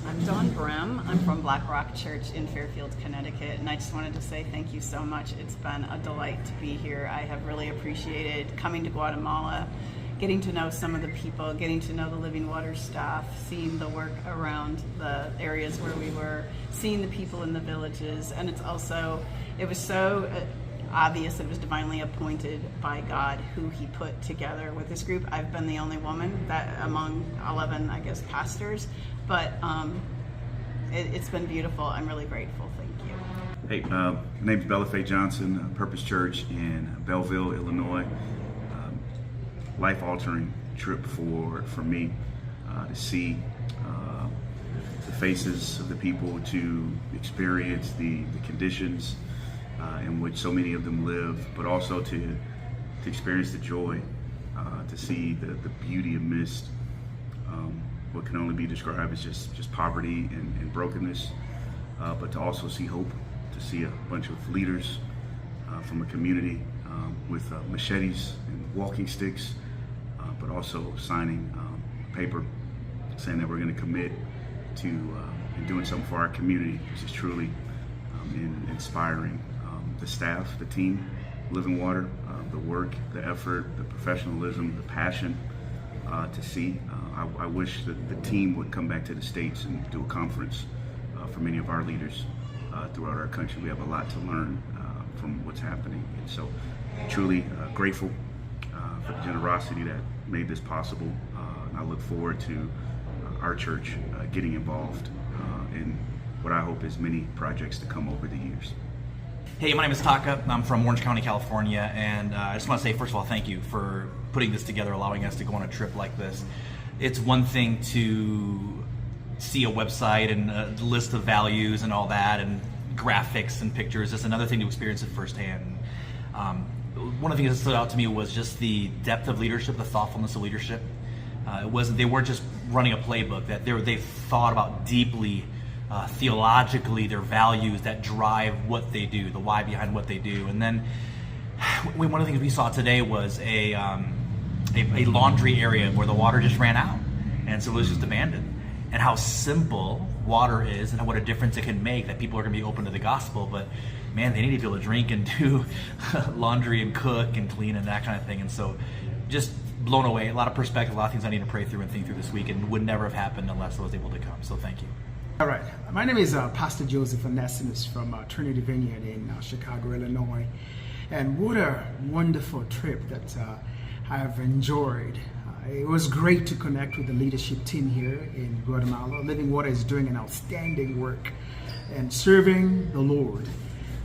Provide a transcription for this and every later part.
I'm Dawn Brem. I'm from Black Rock Church in Fairfield, Connecticut, and I just wanted to say thank you so much. It's been a delight to be here. I have really appreciated coming to Guatemala, getting to know some of the people, getting to know the Living Water staff, seeing the work around the areas where we were, seeing the people in the villages, and it was so obvious it was divinely appointed by God who he put together with this group. I've been the only woman that among 11, I guess, pastors, but it's been beautiful. I'm really grateful. Thank you. Hey, my name's Bella Faye Johnson, Purpose Church in Belleville, Illinois. Life-altering trip for me to see the faces of the people, to experience the conditions in which so many of them live, but also to experience the joy, to see the beauty amidst what can only be described as just poverty and brokenness, but to also see hope, to see a bunch of leaders from a community with machetes and walking sticks, but also signing paper saying that we're going to commit to doing something for our community, which is truly inspiring. The staff, the team, Living Water, the work, the effort, the professionalism, the passion to see. I wish that the team would come back to the States and do a conference for many of our leaders throughout our country. We have a lot to learn from what's happening. And so truly grateful for the generosity that made this possible. And I look forward to our church getting involved in what I hope is many projects to come over the years. Hey, my name is Taka. I'm from Orange County, California, and I just want to say, first of all, thank you for putting this together, allowing us to go on a trip like this. It's one thing to see a website and a list of values and all that, and graphics and pictures. It's another thing to experience it firsthand. One of the things that stood out to me was just the depth of leadership, the thoughtfulness of leadership. They weren't just running a playbook; that they thought about deeply. Theologically, their values that drive what they do, the why behind what they do. And then one of the things we saw today was a laundry area where the water just ran out, and so it was just abandoned. And how simple water is, and what a difference it can make, that people are going to be open to the gospel. But man, they need to be able to drink and do laundry and cook and clean and that kind of thing. And so just blown away. A lot of perspective, a lot of things I need to pray through and think through this week, and would never have happened unless I was able to come. So thank you. All right. My name is Pastor Joseph Onesimus from Trinity Vineyard in Chicago, Illinois. And what a wonderful trip that I have enjoyed. It was great to connect with the leadership team here in Guatemala. Living Water is doing an outstanding work and serving the Lord.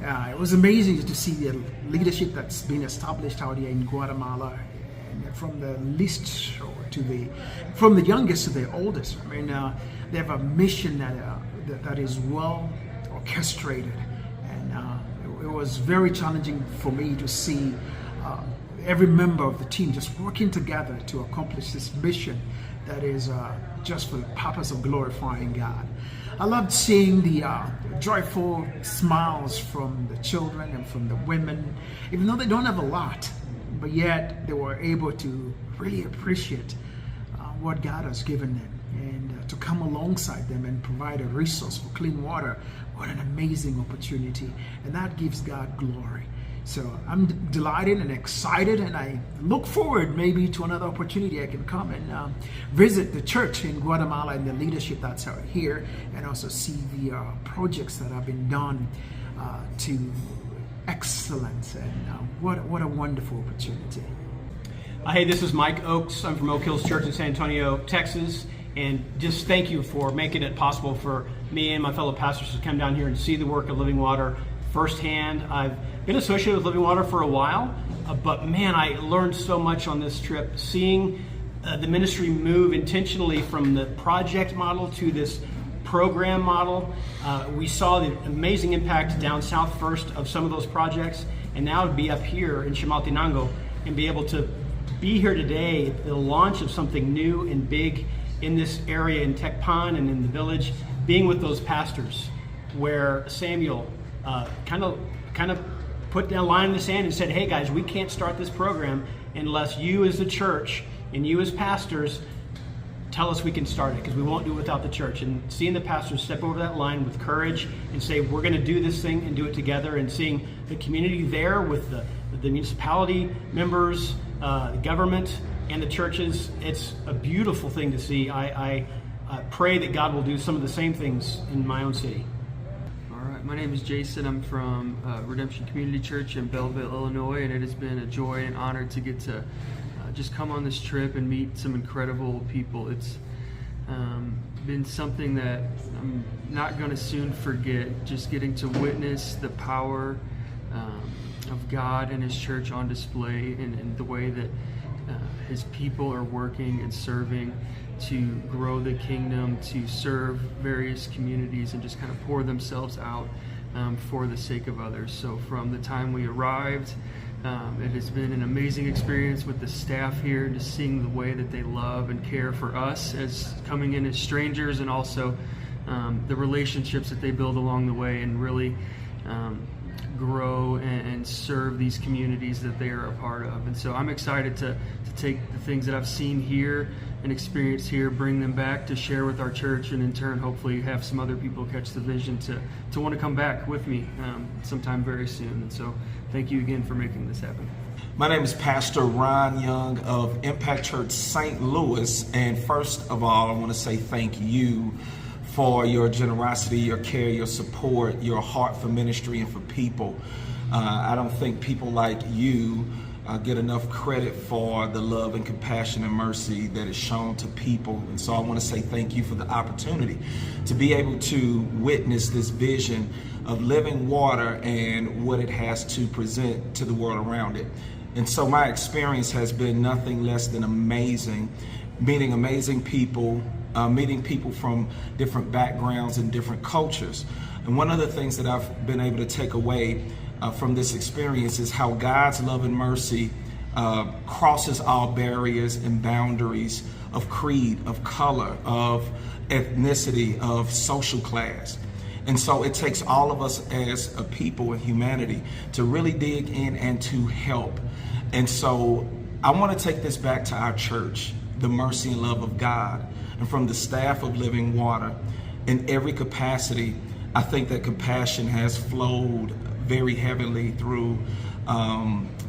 It was amazing to see the leadership that's been established out here in Guatemala, and from the least from the youngest to the oldest. I mean, they have a mission that is well orchestrated, and it was very challenging for me to see every member of the team just working together to accomplish this mission that is just for the purpose of glorifying God. I loved seeing the joyful smiles from the children and from the women, even though they don't have a lot, but yet they were able to really appreciate what God has given them, and to come alongside them and provide a resource for clean water. What an amazing opportunity, and that gives God glory. So I'm delighted and excited, and I look forward maybe to another opportunity I can come and visit the church in Guatemala and the leadership that's out here, and also see the projects that have been done to excellence. And what a wonderful opportunity. Hey, this is Mike Oakes. I'm from Oak Hills Church in San Antonio, Texas, and just thank you for making it possible for me and my fellow pastors to come down here and see the work of Living Water firsthand. I've been associated with Living Water for a while, but man, I learned so much on this trip, seeing the ministry move intentionally from the project model to this program model. We saw the amazing impact down south first of some of those projects, and now to be up here in Chimaltenango and be able to be here today, the launch of something new and big in this area in Tecpan and in the village, being with those pastors, where Samuel kind of put down a line in the sand and said, hey guys, we can't start this program unless you as the church and you as pastors tell us we can start it, because we won't do it without the church. And seeing the pastors step over that line with courage and say, we're going to do this thing and do it together, and seeing the community there with the municipality members, the government, and the churches, it's a beautiful thing to see. I pray that God will do some of the same things in my own city. All right, my name is Jason. I'm from Redemption Community Church in Belleville, Illinois, and it has been a joy and honor to get to just come on this trip and meet some incredible people. It's been something that I'm not going to soon forget, just getting to witness the power of God and His church on display, and the way that His people are working and serving to grow the kingdom, to serve various communities, and just kind of pour themselves out for the sake of others. So from the time we arrived, it has been an amazing experience with the staff here, just seeing the way that they love and care for us as coming in as strangers, and also the relationships that they build along the way, and really grow and serve these communities that they are a part of. And so I'm excited to take the things that I've seen here and experienced here, bring them back to share with our church, and in turn hopefully have some other people catch the vision to want to come back with me sometime very soon. And so thank you again for making this happen. My name is Pastor Ron Young of Impact Church St. Louis, and first of all I want to say thank you for your generosity, your care, your support, your heart for ministry and for people. I don't think people like you get enough credit for the love and compassion and mercy that is shown to people. And so I want to say thank you for the opportunity to be able to witness this vision of living water and what it has to present to the world around it. And so my experience has been nothing less than amazing, meeting amazing people, meeting people from different backgrounds and different cultures. And one of the things that I've been able to take away from this experience is how God's love and mercy crosses all barriers and boundaries of creed, of color, of ethnicity, of social class. And so it takes all of us as a people and humanity to really dig in and to help. And so I want to take this back to our church, the mercy and love of God. And from the staff of Living Water, in every capacity, I think that compassion has flowed very heavily through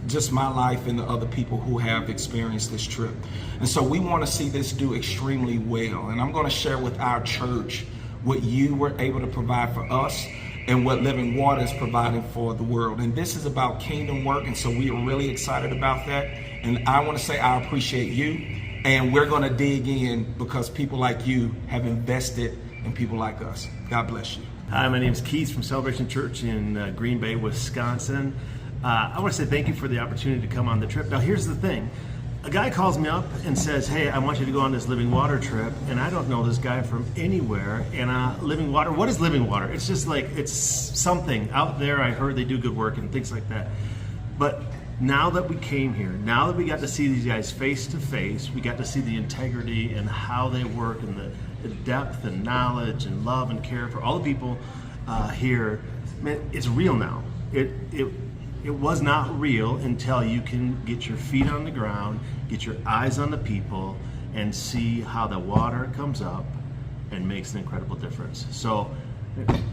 just my life and the other people who have experienced this trip. And so we want to see this do extremely well. And I'm going to share with our church what you were able to provide for us and what Living Water is providing for the world. And this is about kingdom work, and so we are really excited about that. And I want to say I appreciate you, and we're going to dig in because people like you have invested in people like us. God bless you. Hi, my name is Keith from Celebration Church in Green Bay, Wisconsin. I want to say thank you for the opportunity to come on the trip. Now, here's the thing. A guy calls me up and says, hey, I want you to go on this Living Water trip, and I don't know this guy from anywhere. And Living Water, what is Living Water? It's just like, it's something out there. I heard they do good work and things like that. But now that we came here, now that we got to see these guys face to face, we got to see the integrity and how they work, and the depth and knowledge and love and care for all the people here. Man, it's real now. It was not real until you can get your feet on the ground, get your eyes on the people, and see how the water comes up and makes an incredible difference. So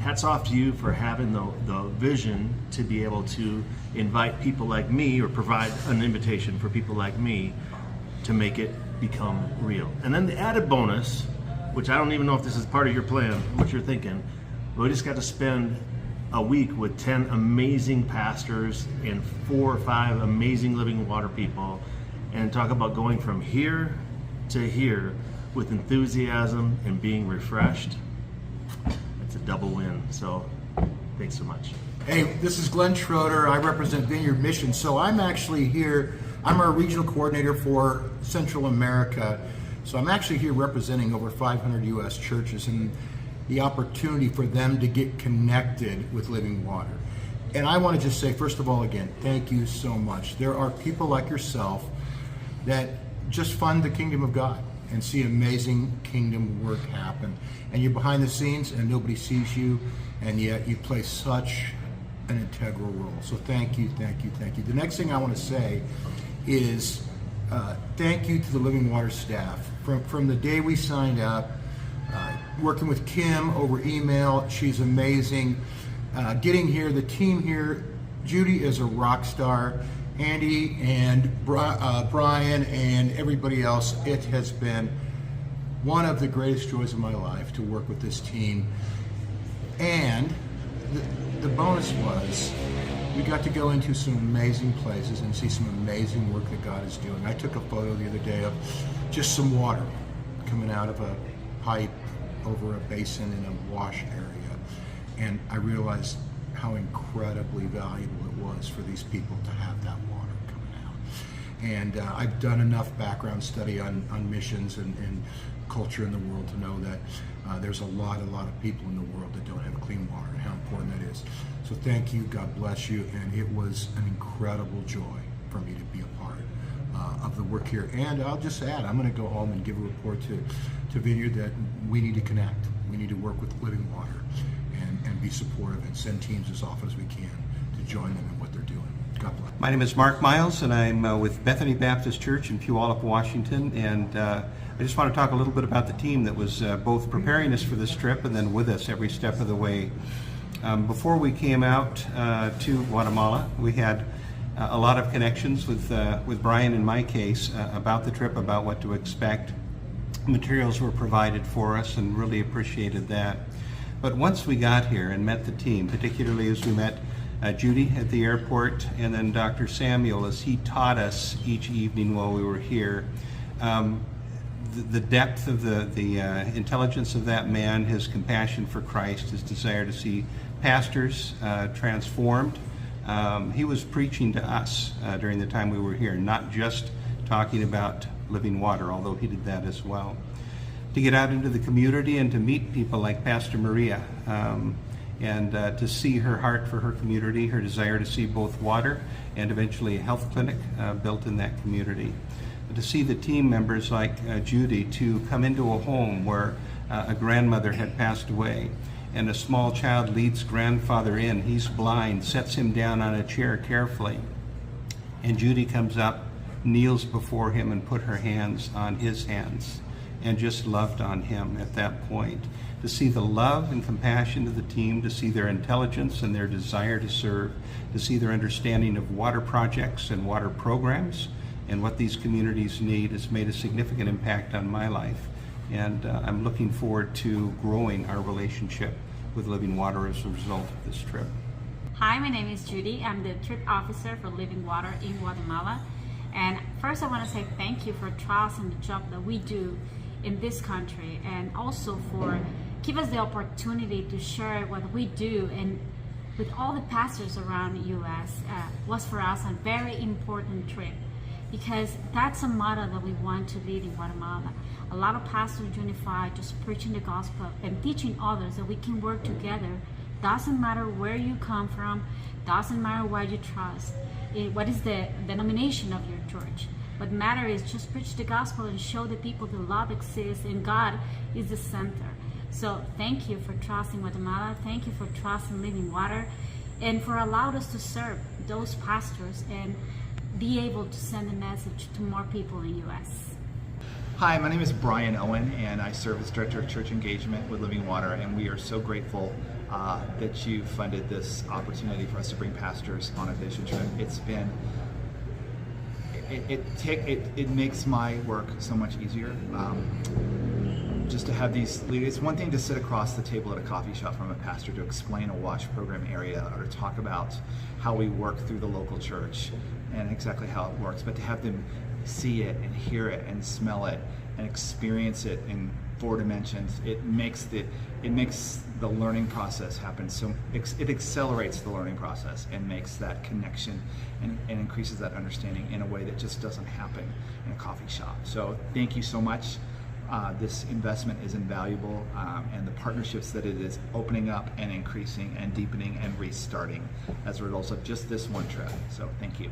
hats off to you for having the vision to be able to invite people like me, or provide an invitation for people like me to make it become real. And then the added bonus, which I don't even know if this is part of your plan, what you're thinking, we just got to spend a week with 10 amazing pastors and 4 or 5 amazing Living Water people, and talk about going from here to here with enthusiasm and being refreshed. It's a double win. So thanks so much. Hey, this is Glenn Schroeder. I represent Vineyard Mission. So I'm actually here. I'm our regional coordinator for Central America. So I'm actually here representing over 500 U.S. churches, and the opportunity for them to get connected with Living Water. And I want to just say, first of all, again, thank you so much. There are people like yourself that just fund the kingdom of God and see amazing kingdom work happen. And you're behind the scenes and nobody sees you, and yet you play such an integral role. So thank you, thank you, thank you. The next thing I want to say is thank you to the Living Water staff. From the day we signed up, working with Kim over email, she's amazing. Getting here, the team here, Judy is a rock star. Andy and Brian and everybody else, it has been one of the greatest joys of my life to work with this team. And the bonus was we got to go into some amazing places and see some amazing work that God is doing. I took a photo the other day of just some water coming out of a pipe over a basin in a wash area. And I realized how incredibly valuable it was for these people to have that water coming out. And I've done enough background study on missions and culture in the world to know that there's a lot of people in the world that don't have clean water and how important that is. So thank you, God bless you, and it was an incredible joy for me to be a part of the work here. And I'll just add, I'm going to go home and give a report to Vineyard that we need to connect. We need to work with Living Water and be supportive and send teams as often as we can to join them in what they're doing. God bless. My name is Mark Miles, and I'm with Bethany Baptist Church in Puyallup, Washington. And I just want to talk a little bit about the team that was both preparing us for this trip and then with us every step of the way. Before we came out to Guatemala, we had a lot of connections with Brian in my case about the trip, about what to expect. Materials were provided for us and really appreciated that. But once we got here and met the team, particularly as we met Judy at the airport and then Dr. Samuel as he taught us each evening while we were here, the depth of the intelligence of that man, his compassion for Christ, his desire to see pastors transformed. He was preaching to us during the time we were here, not just talking about living water, although he did that as well. To get out into the community and to meet people like Pastor Maria and to see her heart for her community, her desire to see both water and eventually a health clinic built in that community. To see the team members like Judy to come into a home where a grandmother had passed away and a small child leads grandfather in. He's blind, sets him down on a chair carefully, and Judy comes up, kneels before him and put her hands on his hands and just loved on him at that point. To see the love and compassion of the team, to see their intelligence and their desire to serve, to see their understanding of water projects and water programs and what these communities need has made a significant impact on my life. And I'm looking forward to growing our relationship with Living Water as a result of this trip. Hi, my name is Judy. I'm the trip officer for Living Water in Guatemala. And first I want to say thank you for trusting the job that we do in this country, and also for give us the opportunity to share what we do and with all the pastors around the U.S. Was for us a very important trip, because that's a model that we want to lead in Guatemala. A lot of pastors unified, just preaching the gospel and teaching others that we can work together. Doesn't matter where you come from, doesn't matter what you trust, what is the denomination of your church. What matters is just preach the gospel and show the people that love exists and God is the center. So thank you for trusting Guatemala. Thank you for trusting Living Water, and for allowing us to serve those pastors and be able to send a message to more people in the U.S. Hi, my name is Brian Owen, and I serve as Director of Church Engagement with Living Water, and we are so grateful that you funded this opportunity for us to bring pastors on a vision trip. It's been it makes my work so much easier. Just to have these leaders. It's one thing to sit across the table at a coffee shop from a pastor to explain a wash program area or to talk about how we work through the local church and exactly how it works, but to have them see it and hear it and smell it and experience it in 4 dimensions, it makes the learning process happen. So it accelerates the learning process and makes that connection and increases that understanding in a way that just doesn't happen in a coffee shop. So thank you so much. This investment is invaluable, and the partnerships that it is opening up and increasing and deepening and restarting as a result of just this one trip. So thank you.